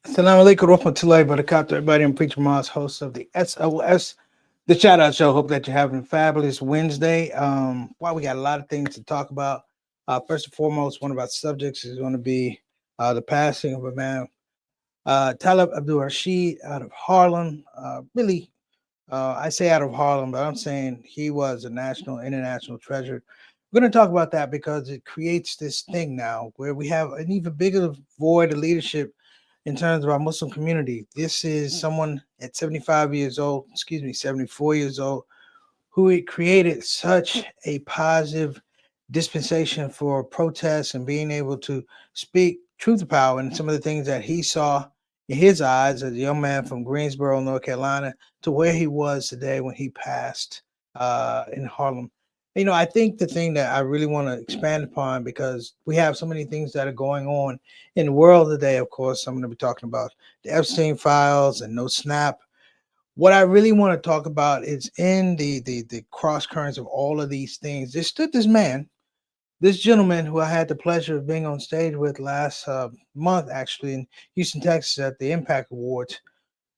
Assalamu alaikum warahmatullahi wabarakatuh. Everybody, I'm Preacher Mars, host of the SOS, the Shout Out Show. Hope that you're having a fabulous Wednesday. Wow, we got a lot of things to talk about. First and foremost, one of our subjects is going to be the passing of Imam Talib Abdur Rashid out of Harlem. I say out of Harlem, but I'm saying he was a national, international treasure. We're going to talk about that because it creates this thing now where we have an even bigger void of leadership in terms of our Muslim community. This is someone at 75 years old, 74 years old, who it created such a positive dispensation for protests and being able to speak truth to power and some of the things that he saw in his eyes as a young man from Greensboro, North Carolina, to where he was today when he passed in Harlem. I think the thing that I really want to expand upon, because we have so many things that are going on in the world today. Of course, I'm going to be talking about the Epstein files and no snap. What I really want to talk about is in the cross currents of all of these things. There stood this man, this gentleman who I had the pleasure of being on stage with last month, actually in Houston, Texas, at the Impact Awards.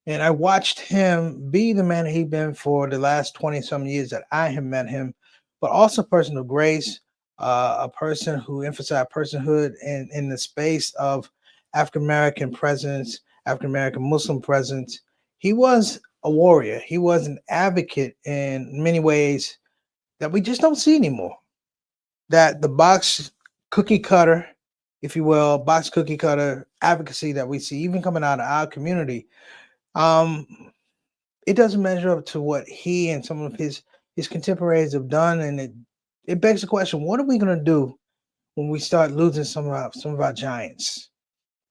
And I watched him be the man that he'd been for the last 20 some years that I have met him, but also a person of grace, a person who emphasized personhood in the space of African American presence, African American Muslim presence. He was a warrior. He was an advocate in many ways that we just don't see anymore. That the box cookie cutter, if you will, box cookie cutter advocacy that we see, even coming out of our community, um, it doesn't measure up to what he and some of his contemporaries have done, and it begs the question: what are we going to do when we start losing some of our giants?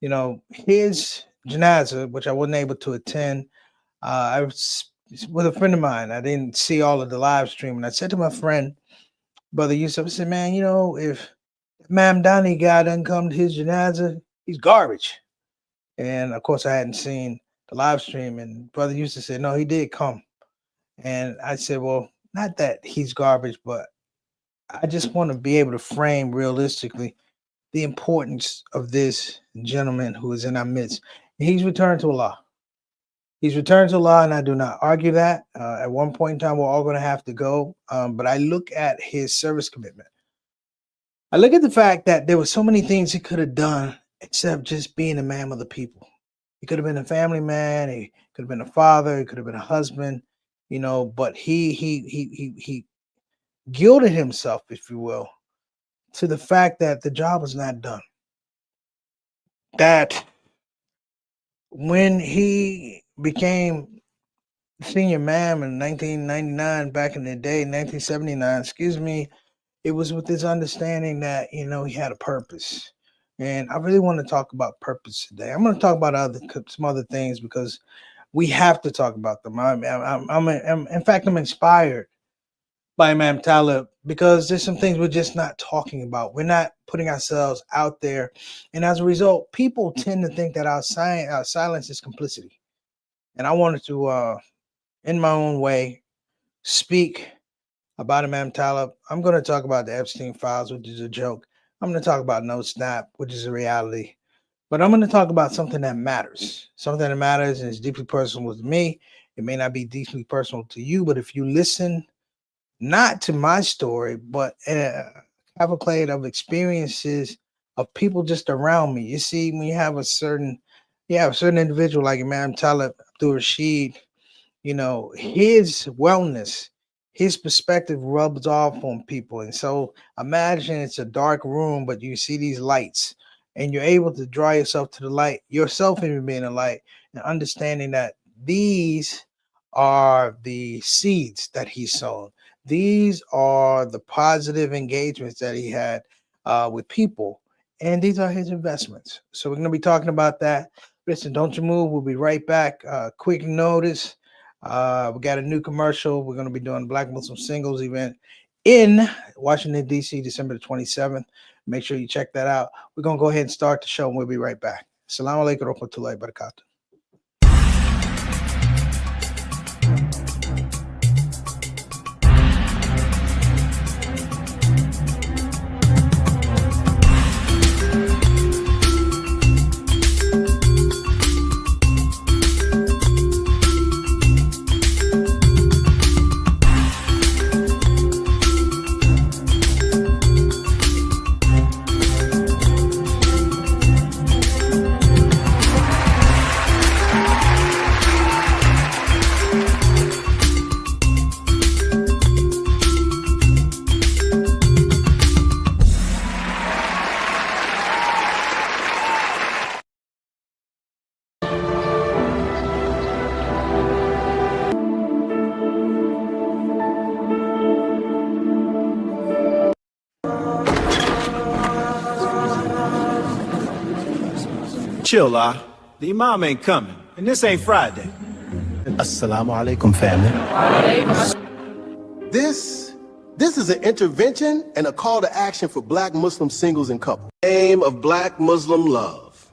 His janaza, which I wasn't able to attend, I was with a friend of mine. I didn't see all of the live stream, and I said to my friend, Brother Yusuf, I said, "Man, if Mam Donnie guy doesn't come to his janaza, he's garbage." And of course, I hadn't seen the live stream, and Brother Yusuf said, "No, he did come." And I said, "Well, not that he's garbage, but I just want to be able to frame realistically the importance of this gentleman who is in our midst. And he's returned to Allah. He's returned to Allah, and I do not argue that. At one point in time, we're all going to have to go. But I look at his service commitment. I look at the fact that there were so many things he could have done except just being a man of the people. He could have been a family man. He could have been a father. He could have been a husband. But he gilded himself, if you will, to the fact that the job was not done. That when he became senior man in 1999, back in the day, 1979, excuse me, it was with this understanding that, he had a purpose. And I really want to talk about purpose today. I'm going to talk about some other things because we have to talk about them. In fact, I'm inspired by Imam Talib because there's some things we're just not talking about. We're not putting ourselves out there. And as a result, people tend to think that our silence is complicity. And I wanted to, in my own way, speak about Imam Talib. I'm going to talk about the Epstein files, which is a joke. I'm going to talk about No Snap, which is a reality. But I'm going to talk about something that matters. Something that matters and is deeply personal to me. It may not be deeply personal to you, but if you listen, not to my story, but have a plate of experiences of people just around me. You see, when you have a certain individual like Imam Talib Abdur Rashid, his wellness, his perspective rubs off on people. And so imagine it's a dark room, but you see these lights and you're able to draw yourself to the light, yourself even being a light, and understanding that these are the seeds that he's sown. These are the positive engagements that he had with people. And these are his investments. So we're going to be talking about that. Listen, don't you move. We'll be right back. Quick notice. We got a new commercial. We're going to be doing a Black Muslim Singles event in Washington, D.C., December the 27th. Make sure you check that out. We're going to go ahead and start the show, and we'll be right back. Assalamu alaikum warahmatullahi wabarakatuh. Chill, the Imam ain't coming, and this ain't Friday. Assalamu alaikum, family. This is an intervention and a call to action for Black Muslim singles and couples. Name of Black Muslim love.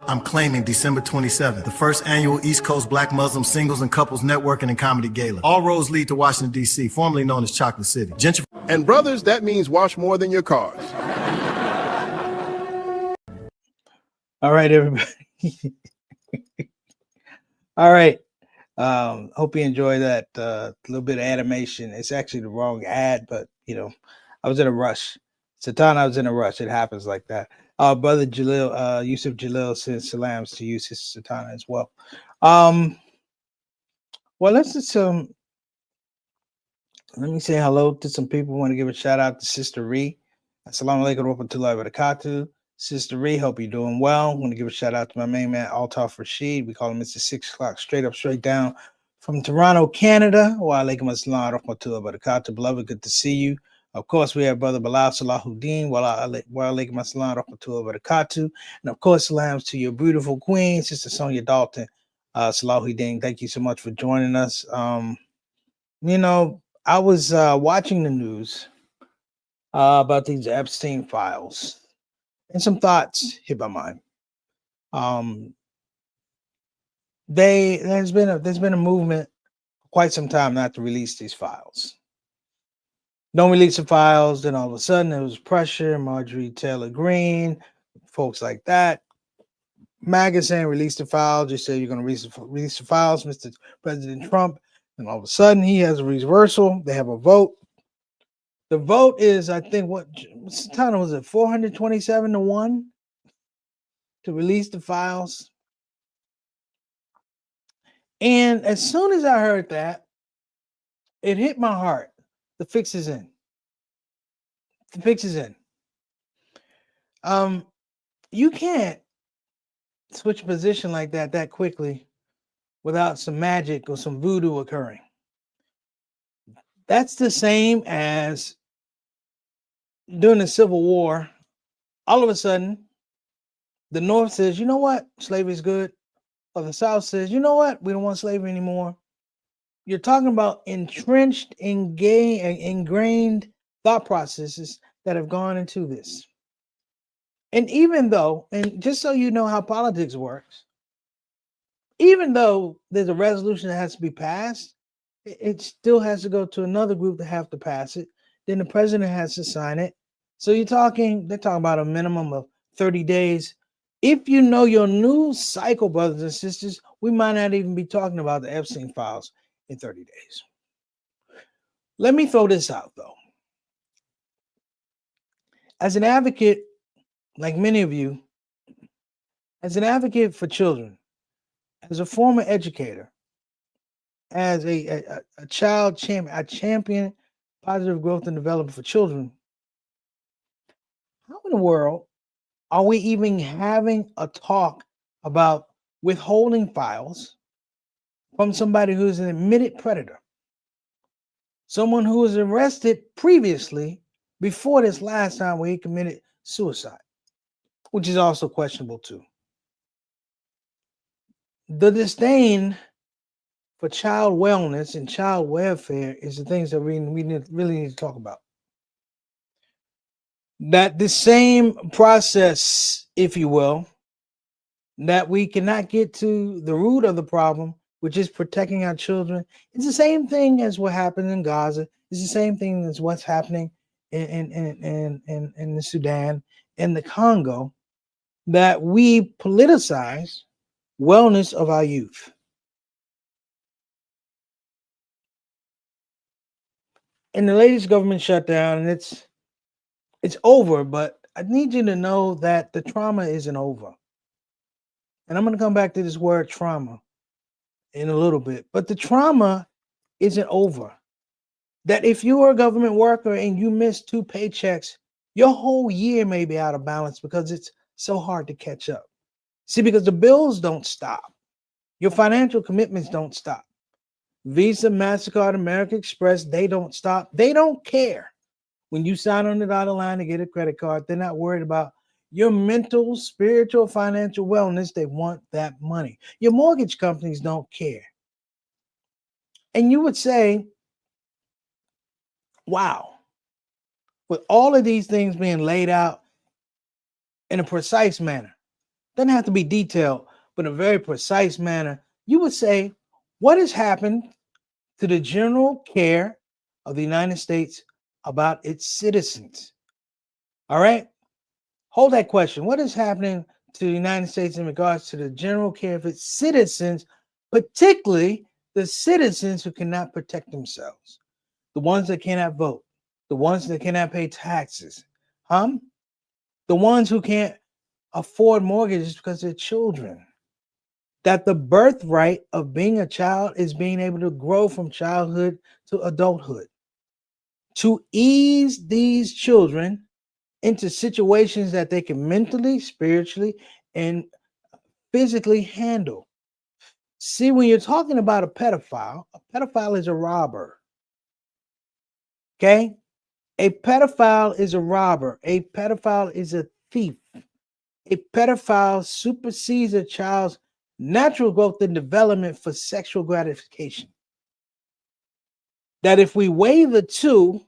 I'm claiming December 27th, the first annual East Coast Black Muslim Singles and Couples Networking and Comedy Gala. All roads lead to Washington, D.C., formerly known as Chocolate City. And brothers, that means wash more than your cars. All right, everybody. All right. Hope you enjoy that little bit of animation. It's actually the wrong ad, but I was in a rush. Satan, I was in a rush. It happens like that. Brother Jalil, Yusuf Jalil sends salams to you, Sister Satana, as well. Well, let's just let me say hello to some people. I want to give a shout out to Sister Ree. Assalamu alaikum wa rahmatullahi wa barakatuh. Sister Ree, hope you're doing well. I want to give a shout out to my main man, Talib Rashid. We call him Mr. 6 o'clock, straight up, straight down from Toronto, Canada. Wa alaikum assalam wa rahmatullahi wa barakatuh. Beloved, good to see you. Of course, we have Brother Bilal Salahuddin. Wa alaikum assalam wa rahmatullahi wa barakatuh. And of course, salams to your beautiful queen, Sister Sonia Dalton. Salahuddin, thank you so much for joining us. I was watching the news about these Epstein files. And some thoughts hit my mind. There's been a movement for quite some time not to release these files. Don't release the files, then all of a sudden there was pressure. Marjorie Taylor Greene, folks like that. MAGA saying release the files. Just say you're going to release the files, Mr. President Trump. And all of a sudden he has a reversal. They have a vote. The vote is, I think, what's the time was it? 427-1 to release the files. And as soon as I heard that, it hit my heart. The fix is in. The fix is in. You can't switch position like that quickly without some magic or some voodoo occurring. That's the same as during the Civil War. All of a sudden, the North says, you know what? Slavery is good. Or the South says, you know what? We don't want slavery anymore. You're talking about entrenched, ingrained thought processes that have gone into this. And even though, and just so you know how politics works, even though there's a resolution that has to be passed, it still has to go to another group that have to pass it. Then the president has to sign it. So they're talking about a minimum of 30 days. If you know your news cycle, brothers and sisters, we might not even be talking about the Epstein files in 30 days. Let me throw this out, though. As an advocate, like many of you, as an advocate for children, as a former educator, as a child champion, I champion positive growth and development for children. How in the world are we even having a talk about withholding files from somebody who's an admitted predator? Someone who was arrested previously before this last time where he committed suicide, which is also questionable too. The disdain for child wellness and child welfare is the things that we really need to talk about. That the same process, if you will, that we cannot get to the root of the problem, which is protecting our children. It's the same thing as what happened in Gaza. It's the same thing as what's happening in the Sudan, in the Congo, that we politicize wellness of our youth. And the latest government shutdown, and it's over, but I need you to know that the trauma isn't over. And I'm going to come back to this word trauma in a little bit, but the trauma isn't over. That if you are a government worker and you miss 2 paychecks, your whole year may be out of balance because it's so hard to catch up. See, because the bills don't stop. Your financial commitments don't stop. Visa, MasterCard, American Express, they don't stop. They don't care. When you sign on the dotted line to get a credit card, they're not worried about your mental, spiritual, financial wellness, they want that money. Your mortgage companies don't care. And you would say, wow, with all of these things being laid out in a precise manner, doesn't have to be detailed, but in a very precise manner, you would say, what has happened to the general care of the United States about its citizens? All right? Hold that question. What is happening to the United States in regards to the general care of its citizens, particularly the citizens who cannot protect themselves, the ones that cannot vote, the ones that cannot pay taxes, the ones who can't afford mortgages because they're children? That the birthright of being a child is being able to grow from childhood to adulthood. To ease these children into situations that they can mentally, spiritually, and physically handle. See, when you're talking about a pedophile is a robber. Okay? A pedophile is a robber. A pedophile is a thief. A pedophile supersedes a child's natural growth and development for sexual gratification. That if we weigh the two,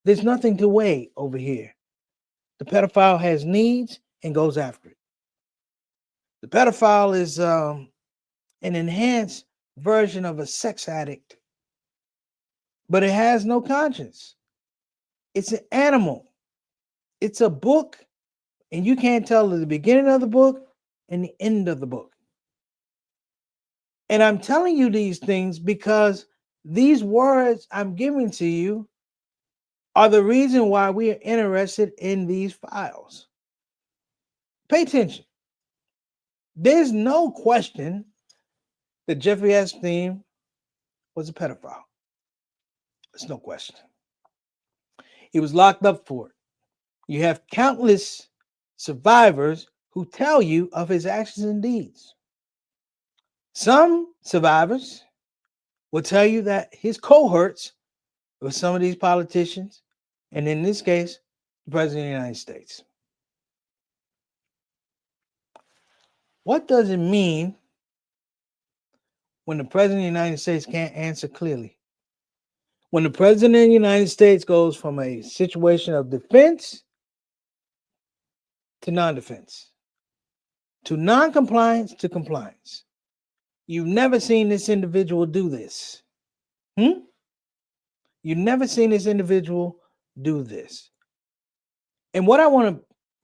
there's nothing to weigh over here. The pedophile has needs and goes after it. The pedophile is an enhanced version of a sex addict, but it has no conscience. It's an animal. It's a book, and you can't tell the beginning of the book and the end of the book. And I'm telling you these things because these words I'm giving to you are the reason why we are interested in these files. Pay attention. There's no question that Jeffrey Epstein was a pedophile. There's no question. He was locked up for it. You have countless survivors who tell you of his actions and deeds. Some survivors will tell you that his cohorts were some of these politicians, and in this case, the President of the United States. What does it mean when the President of the United States can't answer clearly? When the President of the United States goes from a situation of defense to non-defense, to non-compliance to compliance. You've never seen this individual do this. You've never seen this individual do this. And what I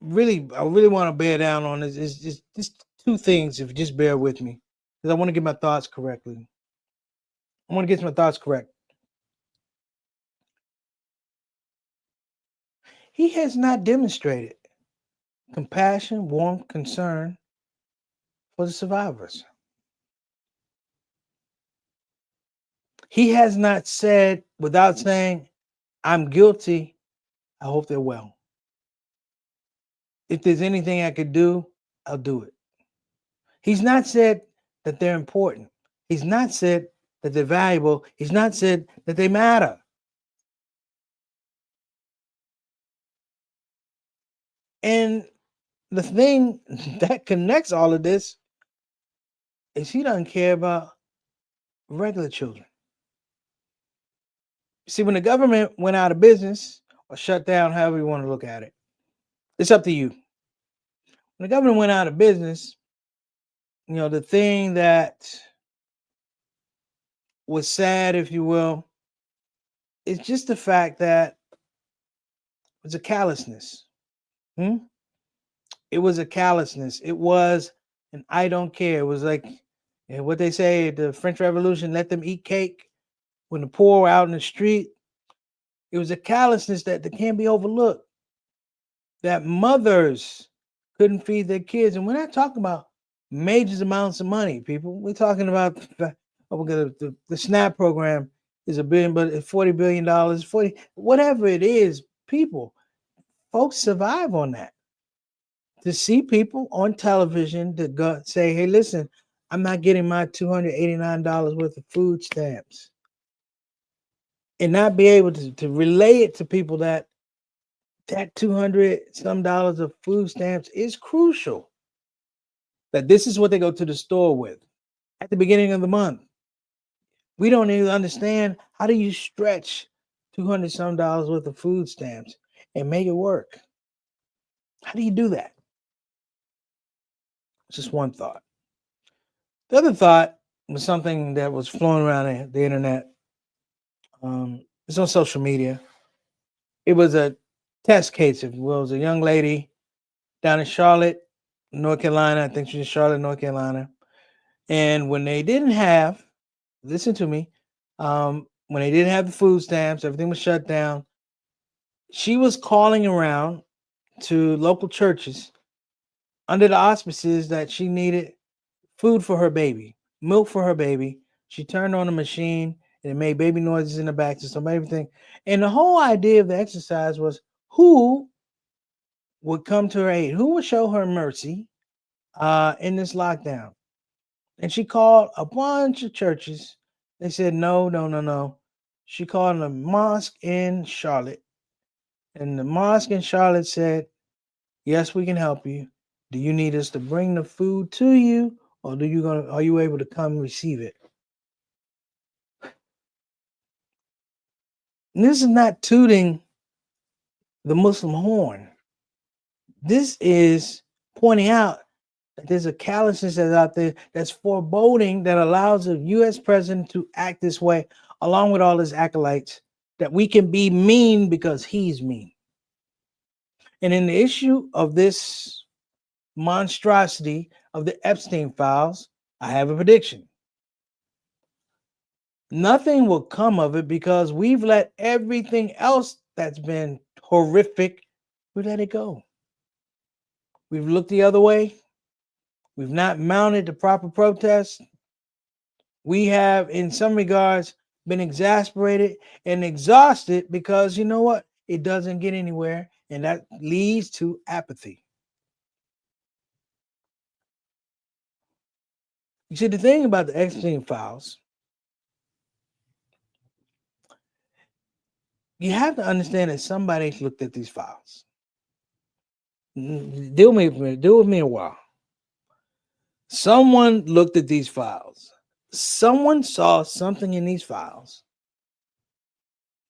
really want to bear down on is just two things, if you just bear with me, because I want to get my thoughts correctly. I want to get my thoughts correct. He has not demonstrated compassion, warmth, concern for the survivors. He has not said, without saying, I'm guilty, I hope they're well. If there's anything I could do, I'll do it. He's not said that they're important. He's not said that they're valuable. He's not said that they matter. And the thing that connects all of this is he doesn't care about regular children. See, when the government went out of business or shut down, however you want to look at it, it's up to you. When the government went out of business, the thing that was sad, if you will, is just the fact that it was a callousness. It was a callousness. It was an I don't care. It was like what they say, the French Revolution, let them eat cake when the poor were out in the street. It was a callousness that can't be overlooked. That mothers couldn't feed their kids. And we're not talking about major amounts of money, people. We're talking about the SNAP program is $1 billion, but it's $40 billion, whatever it is, folks survive on that. To see people on television to go say, hey, listen, I'm not getting my $289 worth of food stamps. And not be able to relay it to people that that 200 some dollars of food stamps is crucial. That this is what they go to the store with at the beginning of the month. We don't even understand how do you stretch 200 some dollars worth of food stamps and make it work. How do you do that? Just one thought. The other thought was something that was flowing around the internet. It's on social media. It was a test case, if you will. It was a young lady down in Charlotte, North Carolina. I think she's in Charlotte, North Carolina. And when they didn't have, listen to me, when they didn't have the food stamps, everything was shut down. She was calling around to local churches under the auspices that she needed food for her baby, milk for her baby. She turned on the machine and it made baby noises in the back system, everything. And the whole idea of the exercise was who would come to her aid, who would show her mercy in this lockdown. And she called a bunch of churches. They said, no, no, no, no. She called a mosque in Charlotte. And the mosque in Charlotte said, yes, we can help you. Do you need us to bring the food to you, or are you able to come receive it? And this is not tooting the Muslim horn. This is pointing out that there's a callousness that's out there that's foreboding that allows the U.S. president to act this way, along with all his acolytes, that we can be mean because he's mean. And in the issue of this monstrosity of the Epstein files, I have a prediction. Nothing will come of it because we've let everything else that's been horrific, we let it go. We've looked the other way. We've not mounted the proper protests. We have, in some regards, been exasperated and exhausted because you know what? It doesn't get anywhere, and that leads to apathy. You see, the thing about the Epstein files, you have to understand that somebody's looked at these files. Deal with me a while. Someone looked at these files. Someone saw something in these files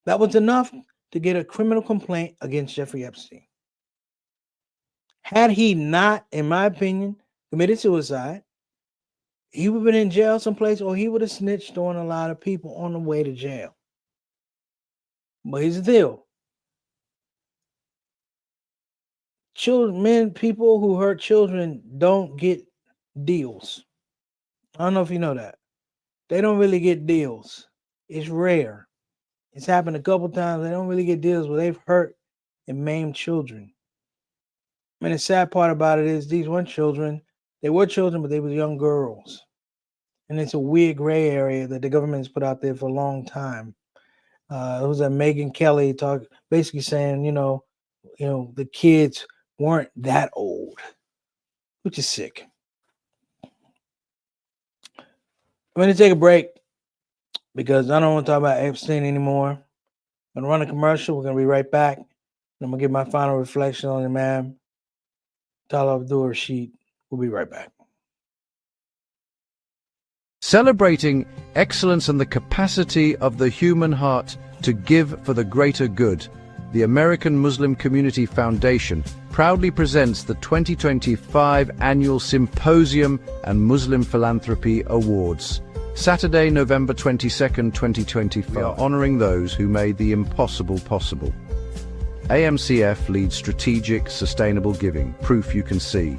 that was enough to get a criminal complaint against Jeffrey Epstein. Had he not, in my opinion, committed suicide, he would have been in jail someplace, or he would have snitched on a lot of people on the way to jail. But here's the deal. People who hurt children don't get deals. I don't know if you know that. They don't really get deals. It's rare. It's happened a couple times. They don't really get deals where they've hurt and maimed children. I mean, the sad part about it is these weren't children. They were children, but they were young girls. And it's a weird gray area that the government has put out there for a long time. It was that Megyn Kelly basically saying, the kids weren't that old, which is sick. I'm going to take a break because I don't want to talk about Epstein anymore. I'm going to run a commercial. We're going to be right back. I'm going to give my final reflection on Imam Talib Abdur Rashid. We'll be right back. Celebrating excellence and the capacity of the human heart to give for the greater good, the American Muslim Community Foundation proudly presents the 2025 Annual Symposium and Muslim Philanthropy Awards. Saturday, November 22nd, 2025. We are honoring those who made the impossible possible. AMCF leads strategic, sustainable giving, proof you can see.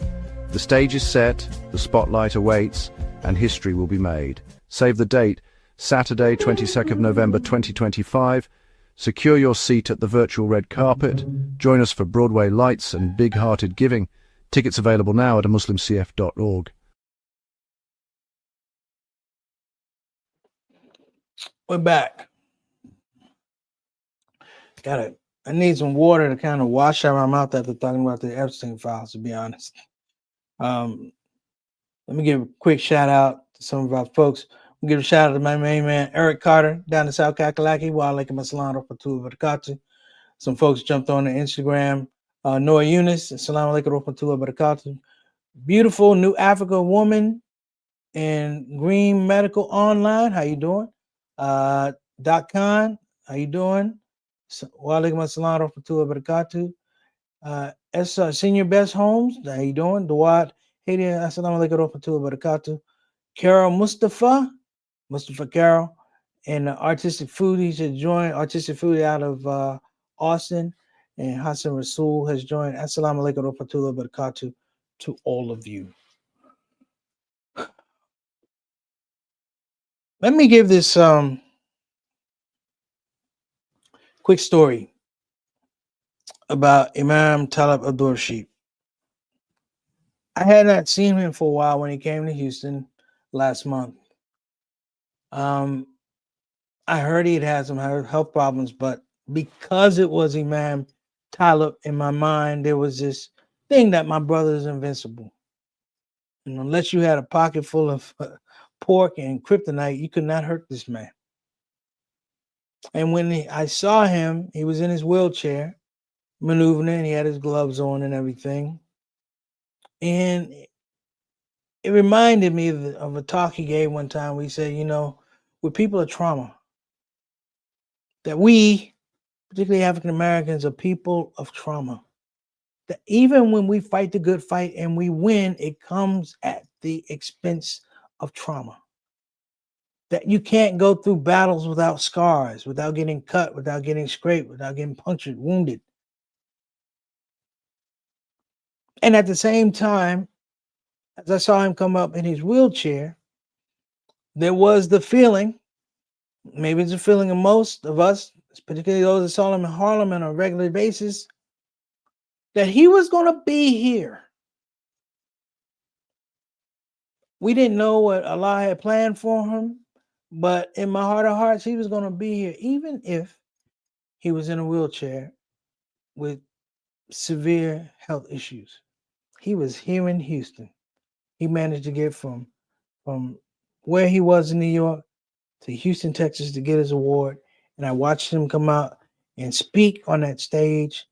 The stage is set, the spotlight awaits, and history will be made. Save the date, Saturday, 22nd of November 2025. Secure your seat at the virtual red carpet. Join us for Broadway lights and big-hearted giving. Tickets available now at muslimcf.org. We're back. I need some water to kind of wash out my mouth after talking about the Epstein files, to be honest. Let me give a quick shout out to some of our folks. We'll give a shout out to my main man, Eric Carter, down in South Kakalaki, Wa alaikum assalam wa rahmatullahi wa barakatuh. Some folks jumped on the Instagram. Noah Eunice, assalamu alaikum warahmatullahi wabarakatuh. Beautiful New Africa woman in Green Medical Online. How you doing? Doc Khan, how you doing? Wa alaikum assalam warahmatullahi wabarakatuh. Senior Best Homes, how you doing? Dawad, hey there, assalamu alaikum warahmatullahi wabarakatuh. Carol Mustafa Carroll, and Artistic Foodies has joined. Artistic Foodie out of Austin, and Hassan Rasul has joined. Assalamu alaikum warahmatullahi wabarakatuh to all of you. Let me give this quick story about Imam Talib Abdur Rashid. I had not seen him for a while when he came to Houston last month. I heard he'd had some health problems, but because it was Imam Talib, in my mind, there was this thing that my brother is invincible. And unless you had a pocket full of pork and kryptonite, you could not hurt this man. And when I saw him, he was in his wheelchair, maneuvering, he had his gloves on and everything. And it reminded me of a talk he gave one time where he said, you know, we're people of trauma. That we, particularly African Americans, are people of trauma. That even when we fight the good fight and we win, it comes at the expense of trauma. That you can't go through battles without scars, without getting cut, without getting scraped, without getting punctured, wounded. And at the same time, as I saw him come up in his wheelchair, there was the feeling, maybe it's a feeling of most of us, particularly those that saw him in Harlem on a regular basis, that he was going to be here. We didn't know what Allah had planned for him, but in my heart of hearts, he was going to be here, even if he was in a wheelchair with severe health issues. He was here in Houston. He managed to get from where he was in New York to Houston, Texas to get his award. And I watched him come out and speak on that stage.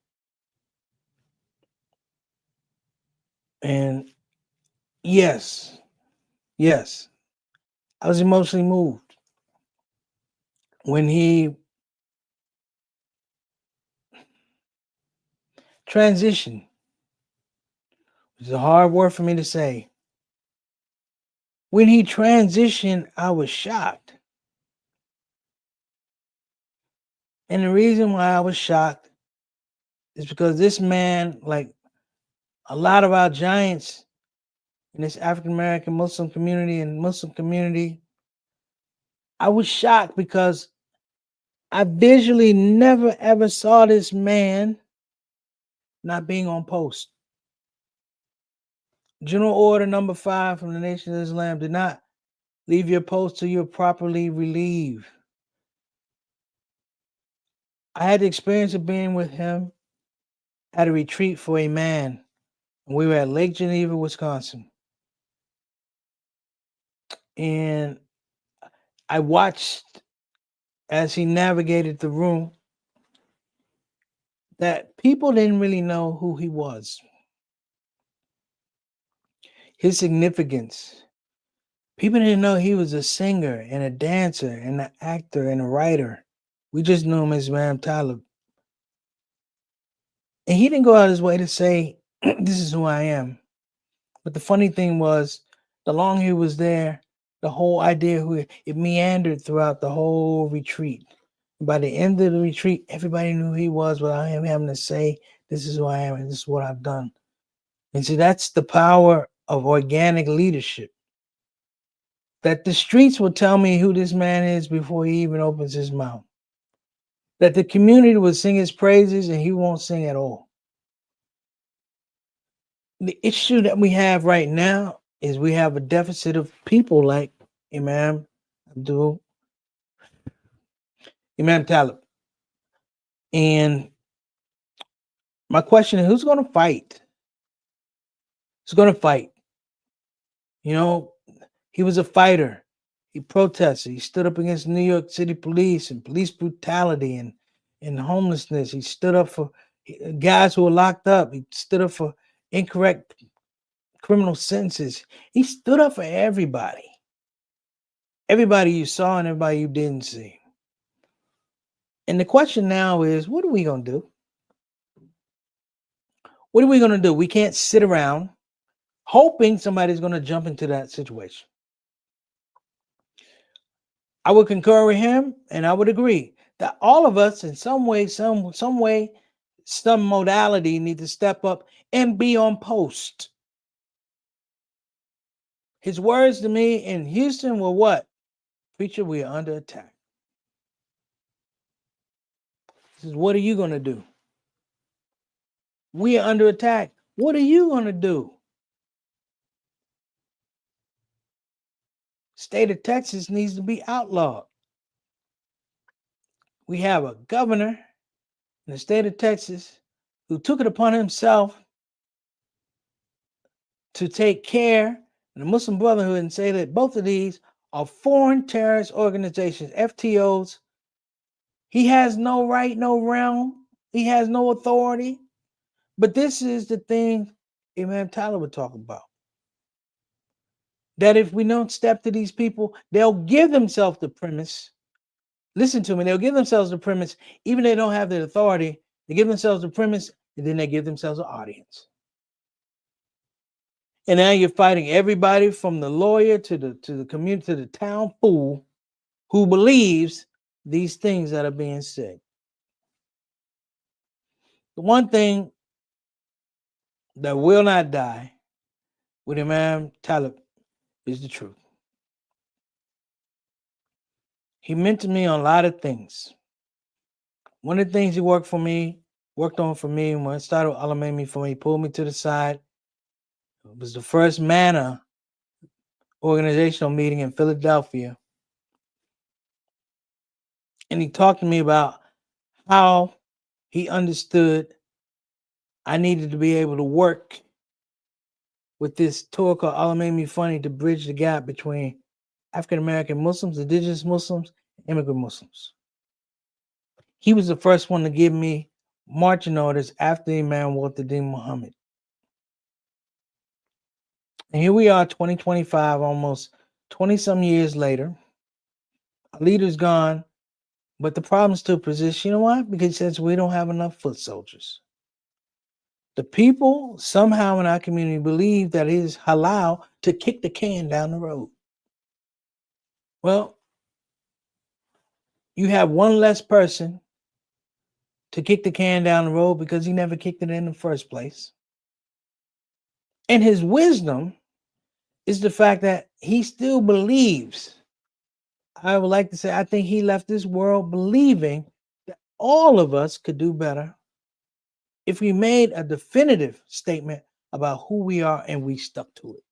And yes, I was emotionally moved when he transitioned, which is a hard word for me to say. When he transitioned, I was shocked. And the reason why I was shocked is because this man, like a lot of our giants in this African American Muslim community and Muslim community, I was shocked because I visually never ever saw this man not being on post. General Order number 5 from the Nation of Islam: did not leave your post till you're properly relieved. I had the experience of being with him at a retreat for a man. We were at Lake Geneva, Wisconsin. And I watched as he navigated the room that people didn't really know who he was. His significance. People didn't know he was a singer and a dancer and an actor and a writer. We just knew him as Imam Talib. And he didn't go out his way to say, this is who I am. But the funny thing was, the longer he was there, the whole idea, it meandered throughout the whole retreat. By the end of the retreat, everybody knew who he was without him having to say, this is who I am and this is what I've done. And see, that's the power of organic leadership. That the streets will tell me who this man is before he even opens his mouth. That the community will sing his praises and he won't sing at all. The issue that we have right now is we have a deficit of people like Imam Talib. And my question is, who's going to fight? Who's going to fight? You know, he was a fighter. He protested. He stood up against New York City police and police brutality and in homelessness. He stood up for guys who were locked up. He stood up for incorrect criminal sentences. He stood up for everybody. Everybody you saw and everybody you didn't see. And the question now is, what are we going to do? What are we going to do? We can't sit around hoping somebody's going to jump into that situation. I would concur with him, and I would agree that all of us in some way, some modality need to step up and be on post. His words to me in Houston were what? Preacher, we are under attack. He says, what are you going to do? We are under attack. What are you going to do? State of Texas needs to be outlawed. We have a governor in the state of Texas who took it upon himself to take care of the Muslim Brotherhood and say that both of these are foreign terrorist organizations, FTOs. He has no right, no realm. He has no authority. But this is the thing Imam Talib would talk about. That if we don't step to these people, they'll give themselves the premise. Listen to me. They'll give themselves the premise, even if they don't have the authority. They give themselves the premise, and then they give themselves an audience. And now you're fighting everybody from the lawyer to the community to the town fool who believes these things that are being said. The one thing that will not die with Imam Talib is the truth. He mentored me on a lot of things. One of the things he worked on for me when it started Allah made me for me, he pulled me to the side. It was the first MANA organizational meeting in Philadelphia. And he talked to me about how he understood I needed to be able to work with this tour called Allah Made Me Funny to bridge the gap between African-American Muslims, indigenous Muslims, and immigrant Muslims. He was the first one to give me marching orders after Imam Walter-Din Muhammad. And here we are, 2025, almost 20-some years later. Our leader's gone, but the problem still persists. You know why? Because he says we don't have enough foot soldiers. The people somehow in our community believe that it is halal to kick the can down the road. Well, you have one less person to kick the can down the road because he never kicked it in the first place. And his wisdom is the fact that he still believes. I would like to say, I think he left this world believing that all of us could do better if we made a definitive statement about who we are and we stuck to it.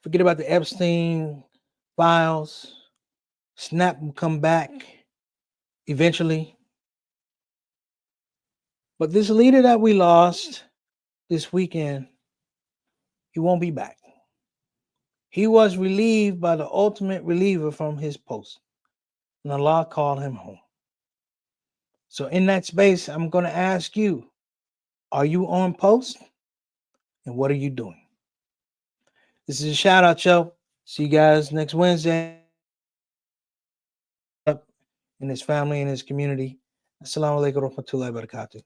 Forget about the Epstein files. Snap will come back eventually. But this leader that we lost this weekend, he won't be back. He was relieved by the ultimate reliever from his post, and Allah called him home. So in that space, I'm going to ask you, are you on post? And what are you doing? This is a shout out show. See you guys next Wednesday. In his family and his community. Assalamu alaikum warahmatullahi wabarakatuh.